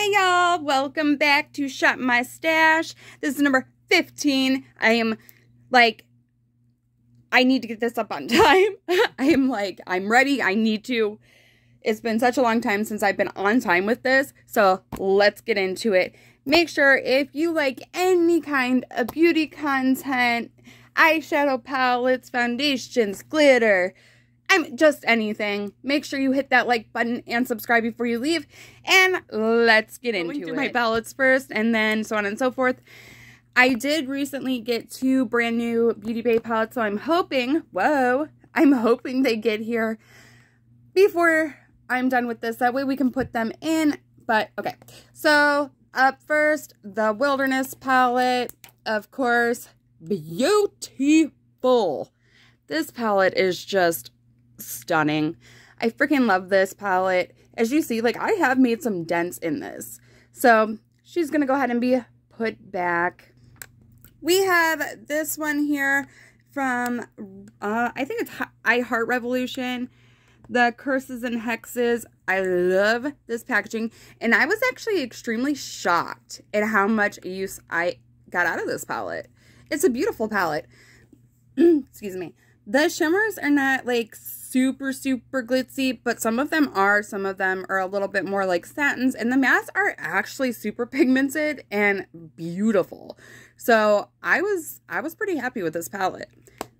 Hey y'all, welcome back to Shop My Stash. This is number 15. I need to get this up on time. I'm ready. I need to. It's been such a long time since I've been on time with this, so let's get into it. Make sure if you like any kind of beauty content, eyeshadow palettes, foundations, glitter, just anything, make sure you hit that like button and subscribe before you leave, and let's get into it. My palettes first, and then so on and so forth. I did recently get 2 brand new Beauty Bay palettes, so I'm hoping they get here before I'm done with this. That way we can put them in. But okay, so up first, the Wilderness palette, of course, beautiful. This palette is just stunning. I freaking love this palette. As you see, I have made some dents in this, so she's gonna go ahead and be put back. We have this one here from I think it's I Heart Revolution, the Curses and Hexes. I love this packaging, and I was actually extremely shocked at how much use I got out of this palette. It's a beautiful palette. Excuse me. The shimmers are not super glitzy, but some of them are. Some of them are a little bit more like satins, and the mattes are actually super pigmented and beautiful. So I was pretty happy with this palette.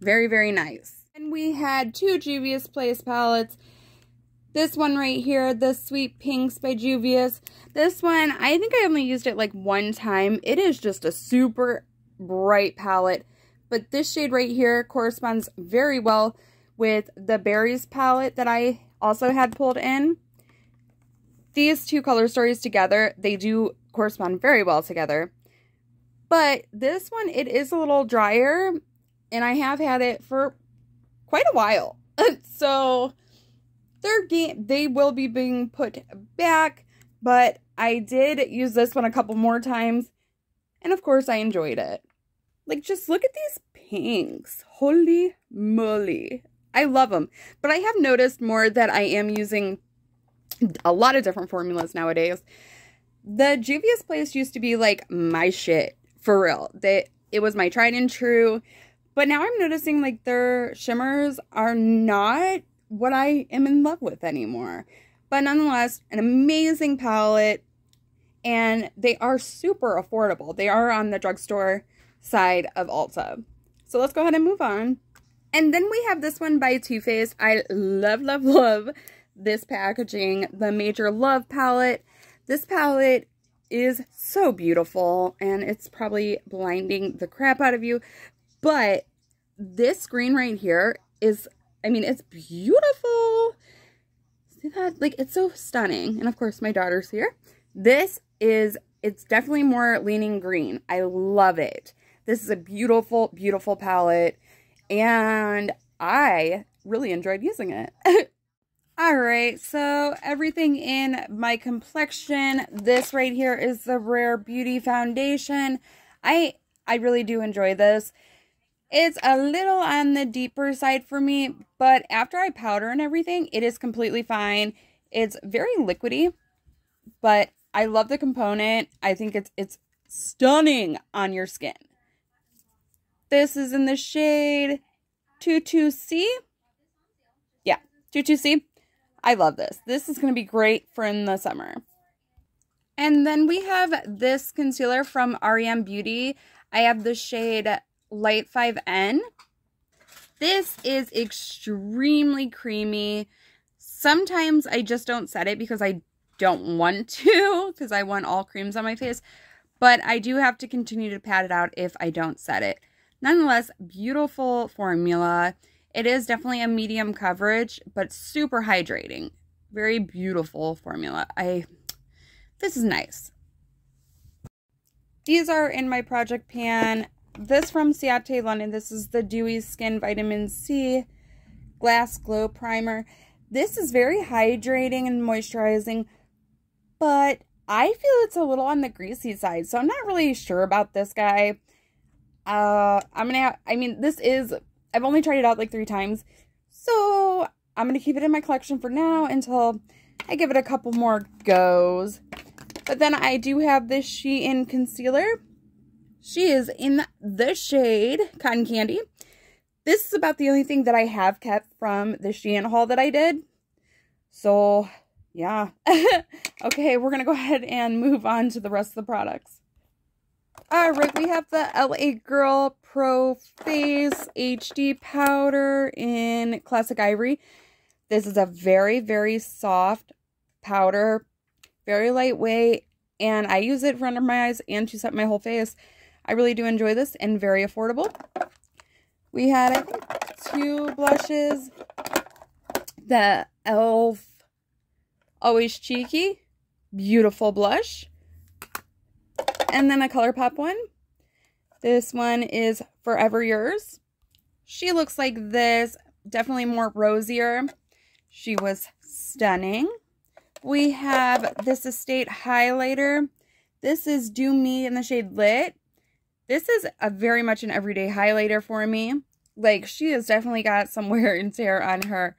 Very, very nice. And we had 2 Juvia's Place palettes. This one right here, the Sweet Pinks by Juvia's. This one, I think I only used it one time. It is just a super bright palette. But this shade right here corresponds very well with the Berries palette that I also had pulled in. These 2 color stories together, they do correspond very well together. But this one, it is a little drier, and I have had it for quite a while. So they will be being put back, but I did use this one a couple more times, and of course I enjoyed it. Just look at these pinks. Holy moly. I love them. But I have noticed more that I am using a lot of different formulas nowadays. The Juvia's Place used to be my shit, for real. It was my tried and true. But now I'm noticing their shimmers are not what I am in love with anymore. But nonetheless, an amazing palette. And they are super affordable. They are on the drugstore side of Ulta. So let's go ahead and move on. And then we have this one by Too Faced. I love, love, love this packaging. The Major Love palette. This palette is so beautiful, and it's probably blinding the crap out of you. But this screen right here is, it's beautiful. See that? It's so stunning. And of course, my daughter's here. It's definitely more leaning green. I love it. This is a beautiful, beautiful palette, and I really enjoyed using it. Alright, so everything in my complexion. This right here is the Rare Beauty Foundation. I really do enjoy this. It's a little on the deeper side for me, but after I powder and everything, it is completely fine. It's very liquidy, but I love the component. I think it's stunning on your skin. This is in the shade 22C. Yeah, 22C. I love this. This is going to be great for in the summer. And then we have this concealer from REM Beauty. I have the shade Light 5N. This is extremely creamy. Sometimes I just don't set it because I don't want to, because I want all creams on my face. But I do have to continue to pat it out if I don't set it. Nonetheless, beautiful formula. It is definitely a medium coverage, but super hydrating. Very beautiful formula. This is nice. These are in my project pan. This from Ciate London. This is the Dewy Skin Vitamin C Glass Glow Primer. This is very hydrating and moisturizing, but I feel it's a little on the greasy side, so I'm not really sure about this guy. I've only tried it out 3 times, so I'm gonna keep it in my collection for now until I give it a couple more goes. But then I do have this Shein concealer. She is in the shade Cotton Candy. This is about the only thing that I have kept from the Shein haul that I did. So, yeah. Okay, we're going to go ahead and move on to the rest of the products. Alright, we have the LA Girl Pro Face HD Powder in Classic Ivory. This is a very, very soft powder, very lightweight, and I use it for under my eyes and to set my whole face. I really do enjoy this and very affordable. We had, I think, 2 blushes. The e.l.f. Always Cheeky, beautiful blush. And then a ColourPop one. This one is Forever Yours. She looks like this, definitely more rosier. She was stunning. We have this Estate highlighter. This is Do Me in the shade Lit. This is a very much an everyday highlighter for me. Like, she has definitely got some wear and tear on her,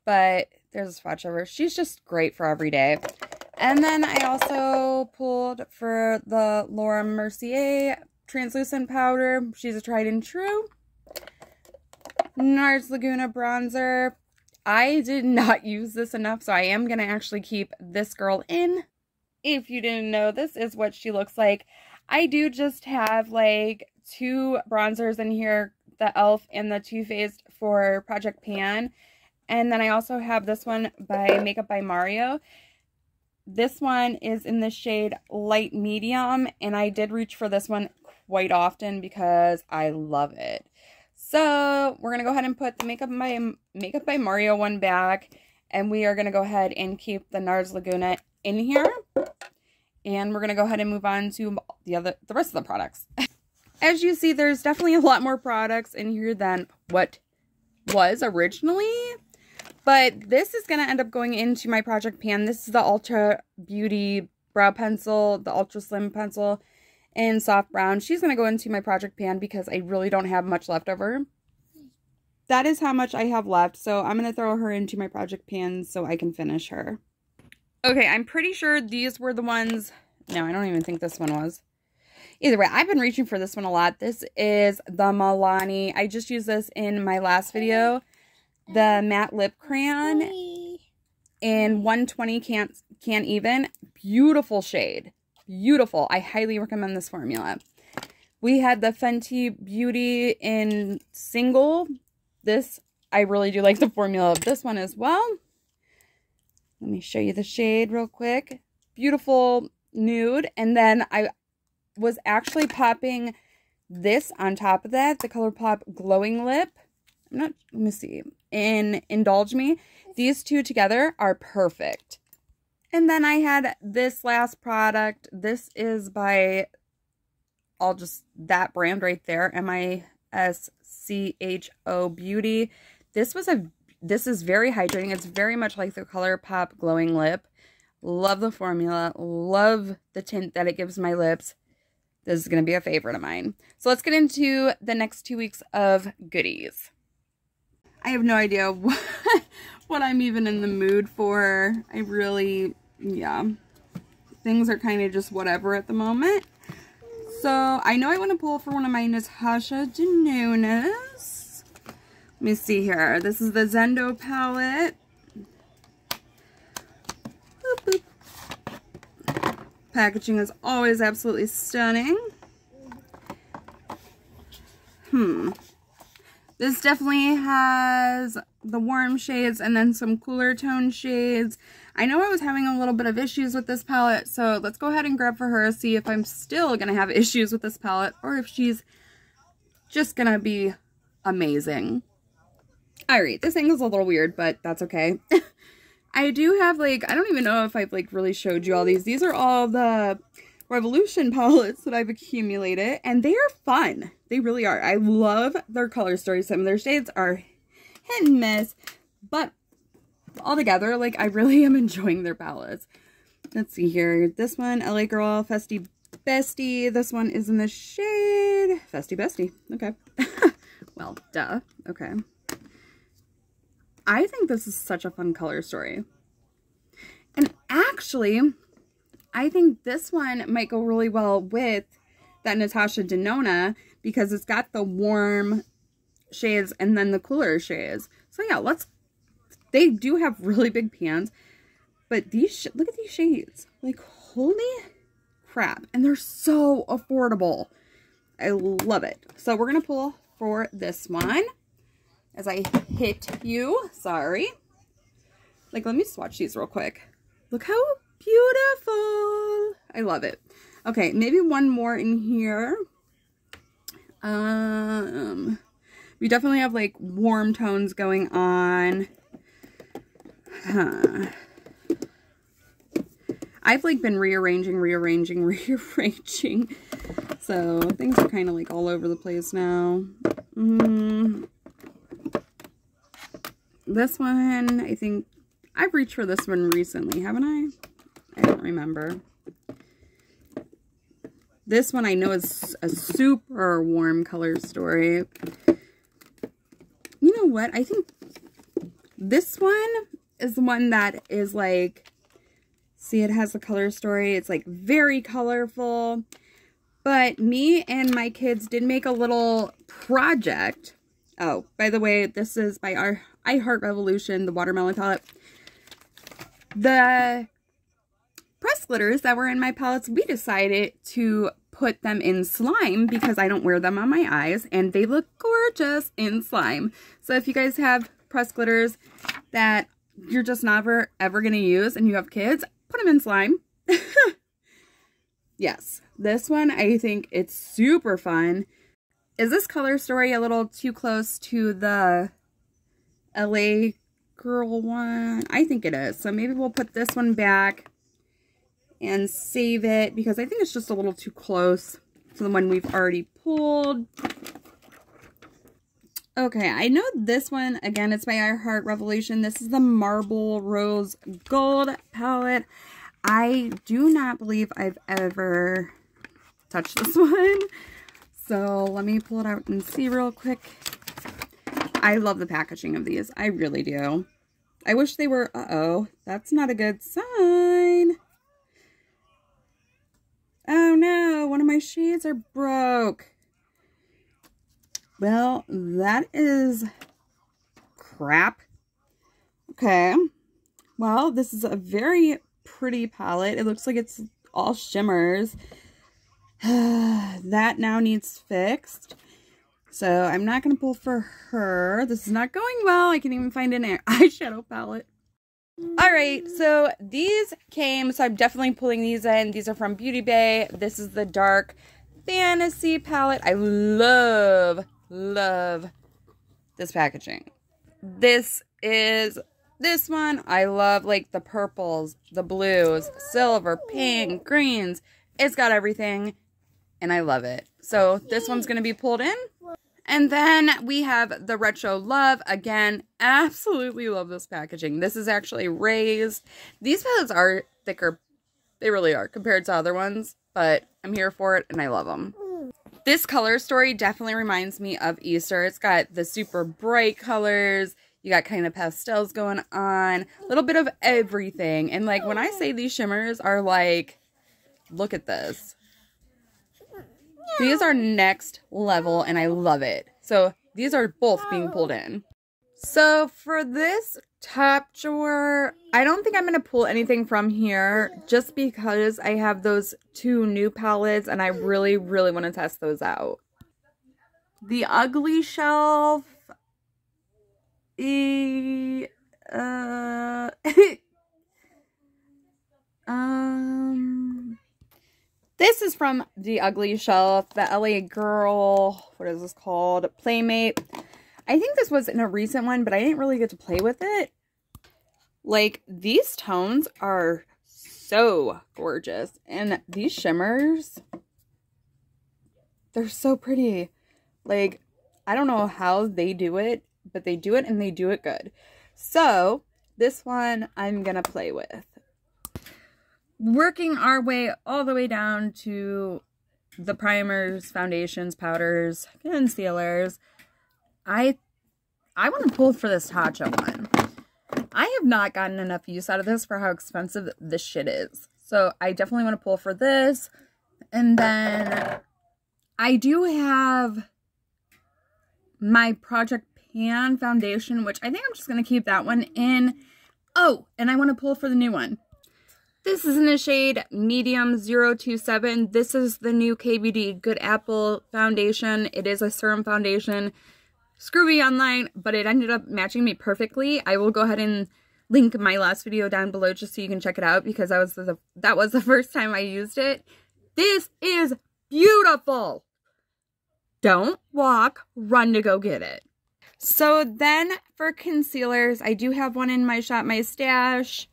but there's a swatch of her. She's just great for every day. And then I also pulled for the Laura Mercier translucent powder. She's a tried and true. NARS Laguna bronzer. I did not use this enough, so I am going to actually keep this girl in. If you didn't know, this is what she looks like. I do just have like 2 bronzers in here, the e.l.f. and the Too Faced for Project Pan. And then I also have this one by Makeup by Mario. This one is in the shade Light Medium, and I did reach for this one quite often because I love it. So we're going to go ahead and put the Makeup by Mario one back, and we are going to go ahead and keep the NARS Laguna in here. And we're going to go ahead and move on to the rest of the products. As you see, there's definitely a lot more products in here than what was originally. But this is going to end up going into my Project Pan. This is the Ultra Beauty Brow Pencil, the Ultra Slim Pencil in Soft Brown. She's going to go into my Project Pan because I really don't have much left of her. That is how much I have left. So I'm going to throw her into my Project Pan so I can finish her. Okay, I'm pretty sure these were the ones. No, I don't even think this one was. Either way, I've been reaching for this one a lot. This is the Milani. I just used this in my last video. The matte lip crayon in 120 Can't Even. Beautiful shade. Beautiful. I highly recommend this formula. We had the Fenty Beauty in Single. This, I really do like the formula of this one as well. Let me show you the shade real quick. Beautiful nude. And then I was actually popping this on top of that, the ColourPop Glowing Lip. Let me see. In Indulge Me. These two together are perfect. And then I had this last product. This is by that brand right there, MISCHO Beauty. This is very hydrating. It's very much like the ColourPop Glowing Lip. Love the formula. Love the tint that it gives my lips. This is going to be a favorite of mine. So let's get into the next 2 weeks of goodies. I have no idea what I'm even in the mood for. I really, yeah. Things are kind of just whatever at the moment. So I know I want to pull for one of my Natasha Denonas. Let me see here. This is the Zendo palette. Boop, boop. Packaging is always absolutely stunning. This definitely has the warm shades and then some cooler tone shades. I know I was having a little bit of issues with this palette, so let's go ahead and grab for her, see if I'm still going to have issues with this palette or if she's just going to be amazing. Alright, this angle's a little weird, but that's okay. I do have, I don't even know if I've, really showed you all these. These are all the Revolution palettes that I've accumulated, and they are fun. They really are. I love their color stories. Some of their shades are hit and miss, but altogether, I really am enjoying their palettes. Let's see here. This one, LA Girl, Festy Bestie. This one is in the shade Festy Bestie. Okay. Well, duh. Okay. I think this is such a fun color story. And actually, I think this one might go really well with that Natasha Denona because it's got the warm shades and then the cooler shades. So yeah, they do have really big pans, but look at these shades. Like, holy crap. And they're so affordable. I love it. So we're going to pull for this one as I hit you. Sorry. Like, let me swatch these real quick. Look how beautiful. I love it. Okay, maybe one more in here. We definitely have like warm tones going on. I've like been rearranging. So things are kind of like all over the place now. This one, I think I've reached for this one recently, haven't I? I don't remember. This one I know is a super warm color story. You know what? I think this one is the one that is like, see, it has a color story. It's like very colorful. But me and my kids did make a little project. Oh, by the way, this is by our I Heart Revolution, the watermelon palette. The press glitters that were in my palettes, we decided to put them in slime because I don't wear them on my eyes and they look gorgeous in slime. So if you guys have press glitters that you're just never ever going to use and you have kids, put them in slime. Yes, this one, I think it's super fun. Is this color story a little too close to the LA girl one? I think it is. So maybe we'll put this one back and save it because I think it's just a little too close to the one we've already pulled. Okay, I know this one, again, it's by Our Heart Revolution. This is the Marble Rose Gold palette. I do not believe I've ever touched this one. So let me pull it out and see real quick. I love the packaging of these. I really do. I wish they were, uh-oh, that's not a good sign. Oh no, one of my shades are broke. Well, that is crap. Okay. Well, this is a very pretty palette. It looks like it's all shimmers. That now needs fixed. So I'm not going to pull for her. This is not going well. I can't even find an eyeshadow palette. Alright, so these came, so I'm definitely pulling these in. These are from Beauty Bay. This is the Dark Fantasy palette. I love this packaging. This one, I love like the purples, the blues, silver, pink, greens. It's got everything and I love it. So this one's going to be pulled in. And then we have the Retro Love. Again, absolutely love this packaging. This is actually raised. These palettes are thicker. They really are compared to other ones, but I'm here for it and I love them. This color story definitely reminds me of Easter. It's got the super bright colors. You got kind of pastels going on. A little bit of everything. And like when I say these shimmers are like, look at this. These are next level and I love it. So these are both being pulled in. So for this top drawer, I don't think I'm going to pull anything from here just because I have those two new palettes and I really want to test those out. The Ugly Shelf. This is from The Ugly Shelf, the LA Girl, what is this called? Playmate. I think this was in a recent one, but I didn't really get to play with it. Like, these tones are so gorgeous. And these shimmers, they're so pretty. Like, I don't know how they do it, but they do it and they do it good. So, this one I'm going to play with. Working our way all the way down to the primers, foundations, powders, concealers. I want to pull for this Tatcha one. I have not gotten enough use out of this for how expensive this shit is. So I definitely want to pull for this. And then I do have my Project Pan foundation, which I think I'm just going to keep that one in. Oh, and I want to pull for the new one. This is in the shade Medium 027. This is the new KVD Good Apple foundation. It is a serum foundation. Screw me online, but it ended up matching me perfectly. I will go ahead and link my last video down below just so you can check it out, because that was the first time I used it. This is beautiful. Don't walk, run to go get it. So then for concealers, I do have one in my Shop My Stash,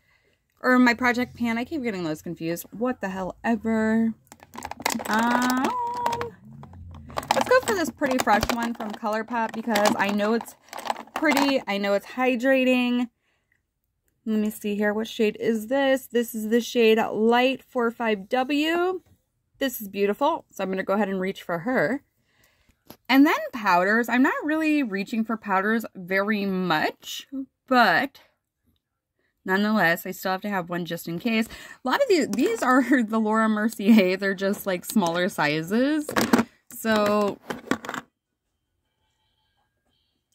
or my Project Pan. I keep getting those confused. What the hell ever. Let's go for this Pretty Fresh one from ColourPop, because I know it's pretty. I know it's hydrating. Let me see here. What shade is this? This is the shade Light 45W. This is beautiful. So I'm going to go ahead and reach for her. And then powders. I'm not really reaching for powders very much, but nonetheless, I still have to have one just in case. A lot of these are the Laura Mercier. They're just like smaller sizes. So,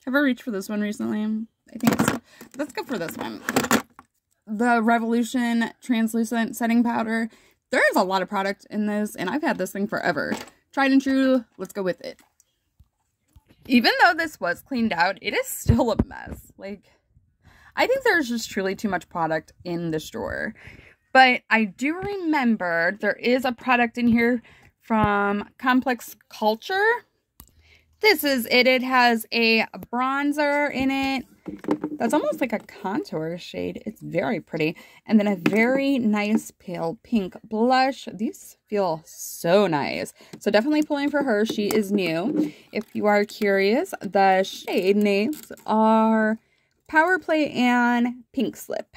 have I reached for this one recently? I think so. Let's go for this one. The Revolution Translucent Setting Powder. There's a lot of product in this, and I've had this thing forever. Tried and true. Let's go with it. Even though this was cleaned out, it is still a mess. Like, I think there's just truly too much product in the store. But I do remember there is a product in here from Complex Culture. This is it. It has a bronzer in it. That's almost like a contour shade. It's very pretty. And then a very nice pale pink blush. These feel so nice. So definitely pulling for her. She is new. If you are curious, the shade names are Power Play and Pink Slip.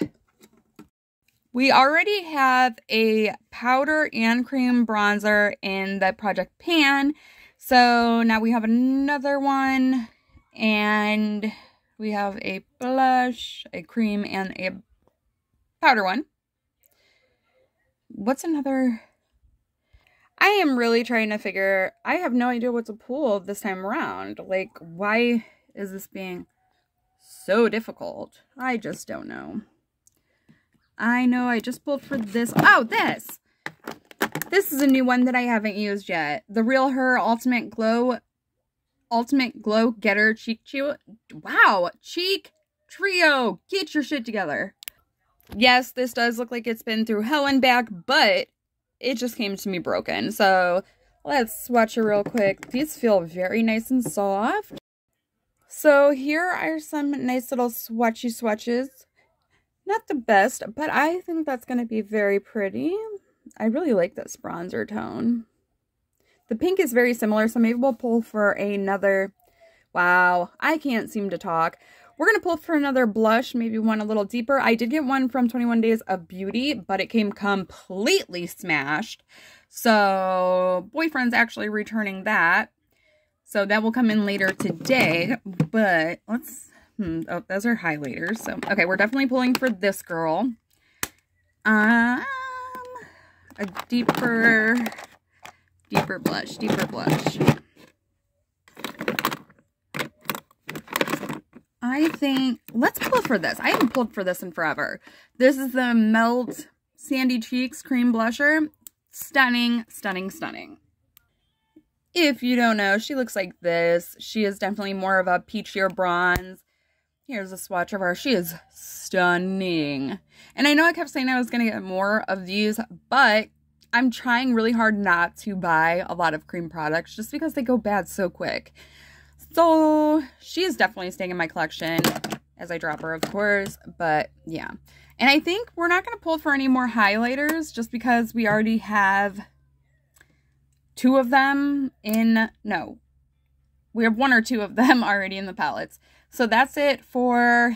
We already have a powder and cream bronzer in the Project Pan. So now we have another one, and we have a blush, a cream, and a powder one. What's another? I am really trying to figure, I have no idea what to pull this time around. Like, why is this being so difficult? I just don't know. I know I just pulled for this. Oh, this! This is a new one that I haven't used yet. The Real Her Ultimate Glow Getter Cheek Trio. Wow, Cheek Trio. Get your shit together. Yes, this does look like it's been through hell and back, but it just came to me broken. So let's swatch it real quick. These feel very nice and soft. So here are some nice little swatchy swatches. Not the best, but I think that's going to be very pretty. I really like this bronzer tone. The pink is very similar, so maybe we'll pull for another... Wow, I can't seem to talk. We're going to pull for another blush, maybe one a little deeper. I did get one from 21 Days of Beauty, but it came completely smashed. So, boyfriend's actually returning that. So, that will come in later today. But, let's... Oh, those are highlighters. So, okay, we're definitely pulling for this girl. A deeper blush, I think, let's pull for this. I haven't pulled for this in forever. This is the Melt Sandy Cheeks Cream Blusher. Stunning, stunning, stunning. If you don't know, she looks like this. She is definitely more of a peachier bronze. Here's a swatch of her. She is stunning. And I know I kept saying I was going to get more of these, but I'm trying really hard not to buy a lot of cream products just because they go bad so quick. So she is definitely staying in my collection as I drop her, of course. But yeah. And I think we're not going to pull for any more highlighters just because we already have two of them in... No. We have one or two of them already in the palettes. So that's it for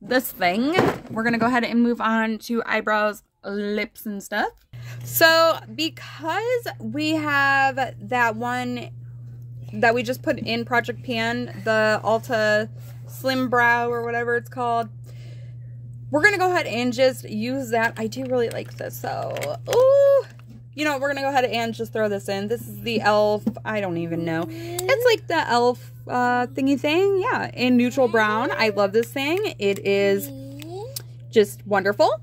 this thing. We're going to go ahead and move on to eyebrows, lips, and stuff. So because we have that one that we just put in Project Pan, the Ulta Slim Brow or whatever it's called, we're going to go ahead and just use that. I do really like this, so, ooh. You know, we're going to go ahead and just throw this in. This is the e.l.f. I don't even know. It's like the e.l.f. Thingy thing. Yeah, in neutral brown. I love this thing. It is just wonderful.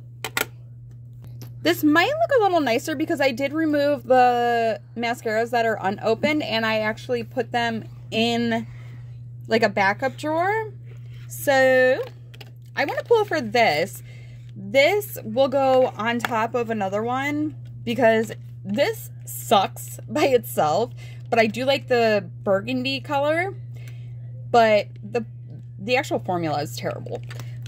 This might look a little nicer because I did remove the mascaras that are unopened, and I actually put them in like a backup drawer. So I want to pull for this. This will go on top of another one because this sucks by itself, but I do like the burgundy color, but the actual formula is terrible.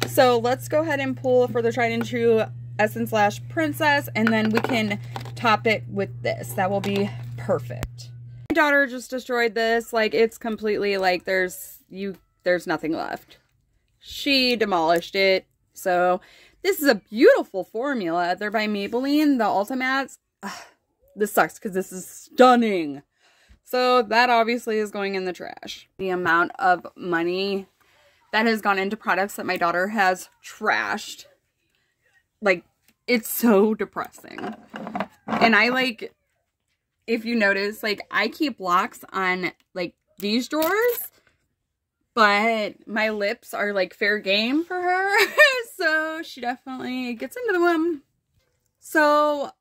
So let's go ahead and pull for the tried and true Essence Lash Princess, and then we can top it with this. That will be perfect. My daughter just destroyed this. Like, it's completely like there's nothing left. She demolished it. So this is a beautiful formula. They're by Maybelline, the Ultimats. This sucks because this is stunning. So that obviously is going in the trash. The amount of money that has gone into products that my daughter has trashed. Like, it's so depressing. And I, like, if you notice, like, I keep locks on, like, these drawers. But my lips are, like, fair game for her. So she definitely gets into them. So,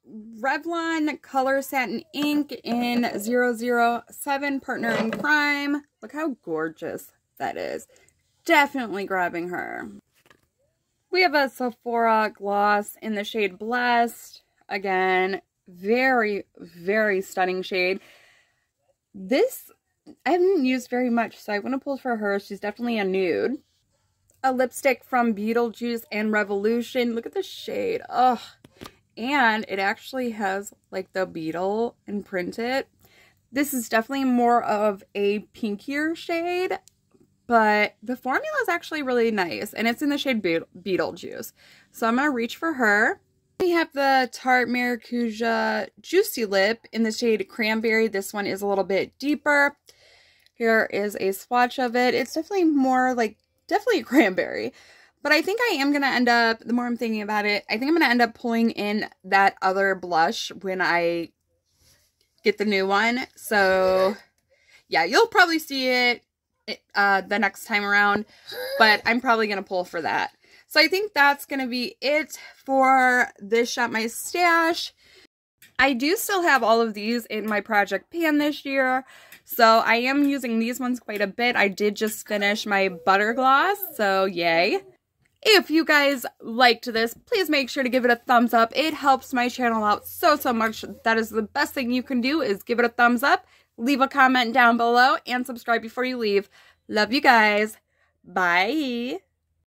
Revlon Color Satin Ink in 007 Partner in Crime. Look how gorgeous that is. Definitely grabbing her. We have a Sephora gloss in the shade Blessed. Again, very, very stunning shade. This I haven't used very much, so I want to pull for her. She's definitely a nude. A lipstick from Beetlejuice and Revolution. Look at the shade. Ugh. And it actually has, like, the beetle imprinted. This is definitely more of a pinkier shade, but the formula is actually really nice, and it's in the shade Beetlejuice. So I'm going to reach for her. We have the Tarte Maracuja Juicy Lip in the shade Cranberry. This one is a little bit deeper. Here is a swatch of it. It's definitely more like, definitely cranberry. But I think I am going to end up, the more I'm thinking about it, I think I'm going to end up pulling in that other blush when I get the new one. So, yeah, you'll probably see it the next time around. But I'm probably going to pull for that. So I think that's going to be it for this Shop My Stash. I do still have all of these in my project pan this year. So I am using these ones quite a bit. I did just finish my butter gloss, so yay. If you guys liked this, please make sure to give it a thumbs up. It helps my channel out so much. That is the best thing you can do, is give it a thumbs up, leave a comment down below, and subscribe before you leave. Love you guys. Bye.